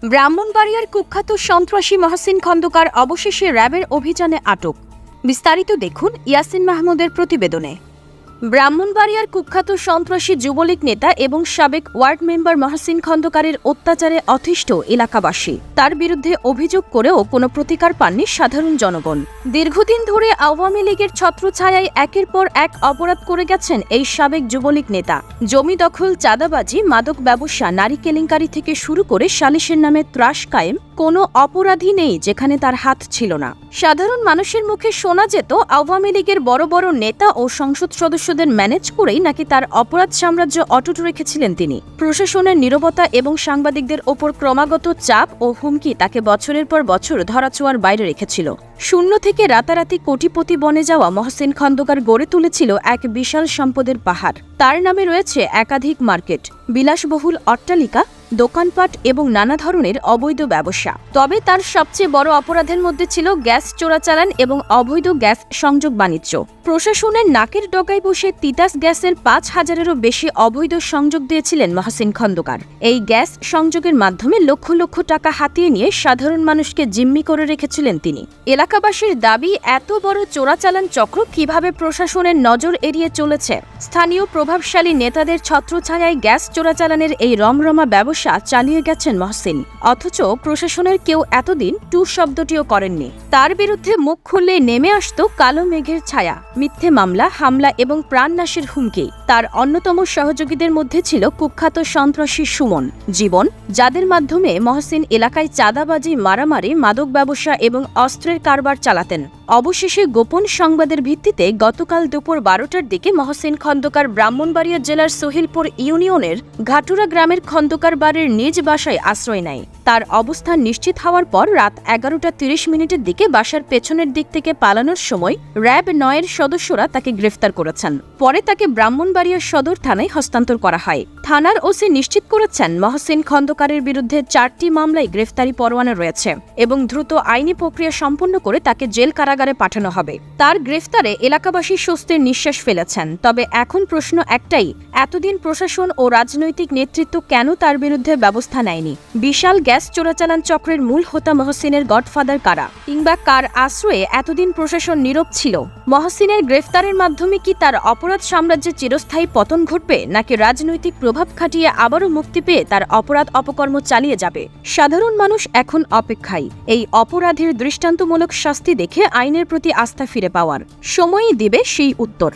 ব্রাহ্মণবাড়িয়ার কুখ্যাত সন্ত্রাসী মহসিন খন্দকার অবশেষে র্যাবের অভিযানে আটক। বিস্তারিত দেখুন ইয়াসিন মাহমুদের প্রতিবেদনে। ব্রাহ্মণবাড়িয়ার কুখ্যাত সন্ত্রাসী যুবলীগ নেতা এবং সাবেক ওয়ার্ড মেম্বার মহসিন খন্দকারের অত্যাচারে অতিষ্ঠ এলাকাবাসী। তার বিরুদ্ধে অভিযোগ করেও কোনো প্রতিকার পাননি সাধারণ জনগণ। দীর্ঘদিন ধরে আওয়ামী লীগের ছত্রছায়ায় একের পর এক অপরাধ করে গেছেন এই সাবেক যুবলীগ নেতা। জমি দখল, চাঁদাবাজি, মাদক ব্যবসা, নারী কেলেঙ্কারি থেকে শুরু করে সালিশের নামে ত্রাস কায়েম, কোনো অপরাধী নেই যেখানে তার হাত ছিল না। সাধারণ মানুষের মুখে শোনা যেত আওয়ামী লীগের বড় বড় নেতা ও সংসদ সদস্যদের ম্যানেজ করেই নাকি তার অপরাধ সাম্রাজ্য অটুট রেখেছিলেন তিনি। প্রশাসনের নীরবতা এবং সাংবাদিকদের ওপর ক্রমাগত চাপ ও হুমকি তাকে বছরের পর বছর ধরাছোঁয়ার বাইরে রেখেছিল। শূন্য থেকে রাতারাতি কোটিপতি বনে যাওয়া মহসিন খন্দকার গড়ে তুলেছিল এক বিশাল সম্পদের পাহাড়। তার নামে রয়েছে একাধিক মার্কেট, বিলাসবহুল অট্টালিকা, দোকানপাট এবং নানা ধরনের অবৈধ ব্যবসা। তবে তার সবচেয়ে বড় অপরাধের মধ্যে ছিল গ্যাস চোরাচালান এবং অবৈধ গ্যাস সংযোগ বাণিজ্য। প্রশাসনের নাকের ডগায় বসে তিতাস গ্যাসের ৫,০০০-এরও বেশি অবৈধ সংযোগ দিয়েছিলেন মহসিন খন্দকার। এই গ্যাস সংযোগের মাধ্যমে লক্ষ লক্ষ টাকা হাতিয়ে নিয়ে সাধারণ মানুষকে জিম্মি করে রেখেছিলেন তিনি। এলাকাবাসীর দাবি, এত বড় চোরাচালান চক্র কিভাবে প্রশাসনের নজর এড়িয়ে চলেছে। স্থানীয় প্রভাবশালী নেতাদের ছত্রছায়ায় গ্যাস চোরাচালানের এই রমরমা ব্যবসা চালিয়ে গেছেন মহসিন, অথচ প্রশাসনের কেউ এতদিন টু শব্দটিও করেননি। তার বিরুদ্ধে মুখ খুললে নেমে আসত কালো মেঘের ছায়া, মিথ্যে মামলা, হামলা এবং প্রাণনাশের হুমকি। তার অন্যতম সহযোগীদের মধ্যে ছিল কুখ্যাত সন্ত্রাসী সুমন, জীবন, যাদের মাধ্যমে মহসিন এলাকায় চাঁদাবাজি, মারামারি, মাদক ব্যবসা এবং অস্ত্রের কারবার চালাতেন। অবশেষে গোপন সংবাদের ভিত্তিতে গতকাল দুপুর ১২টার দিকে মহসিন খন্দকার ব্রাহ্মণবাড়িয়া জেলার সোহেলপুর ইউনিয়নের ঘাটুরা গ্রামের খন্দকার বাড়ির নিজ বাসায় আশ্রয় নেয়। তার অবস্থান নিশ্চিত হওয়ার পর রাত ১১টা ৩০ দিকে বাসার পেছনের দিক থেকে পালানোর সময় র্যাব ৯-এর সদস্যরা তাকে গ্রেফতার করেছেন। পরে তাকে ব্রাহ্মণবাড়িয়া সদর থানায় হস্তান্তর করা হয়। থানার ওসি নিশ্চিত করেছেন মহসিন খন্দকারের বিরুদ্ধে ৪টি মামলায় গ্রেফতারি পরোয়ানা রয়েছে এবং দ্রুত আইনি প্রক্রিয়া সম্পন্ন করে তাকে জেল কারাগারে পাঠানো হবে। তার গ্রেফতারে এলাকাবাসী স্বস্তির নিঃশ্বাস ফেলেছেন। তবে এখন প্রশ্ন একটাই, এতদিন প্রশাসন ও রাজনৈতিক নেতৃত্ব কেন তার বিরুদ্ধে ব্যবস্থা নেয়নি? বিশাল গ্যাস চোরাচালান চক্রের মূল হোতা মহসিনের গডফাদার কারা, কিংবা কার আশ্রয়ে এতদিন প্রশাসন নীরব ছিল? মহসিনের গ্রেফতারের মাধ্যমে কি তার অপরাধ সাম্রাজ্যের চিরস্থায়ী পতন ঘটবে, নাকি রাজনৈতিক প্রভাব খাটিয়ে আবারও মুক্তি পেয়ে তার অপরাধ অপকর্ম চালিয়ে যাবে? সাধারণ মানুষ এখন অপেক্ষায় এই অপরাধীর দৃষ্টান্তমূলক শাস্তি দেখে আইনের প্রতি আস্থা ফিরে পাওয়ার। সময়ই দিবে সেই উত্তর।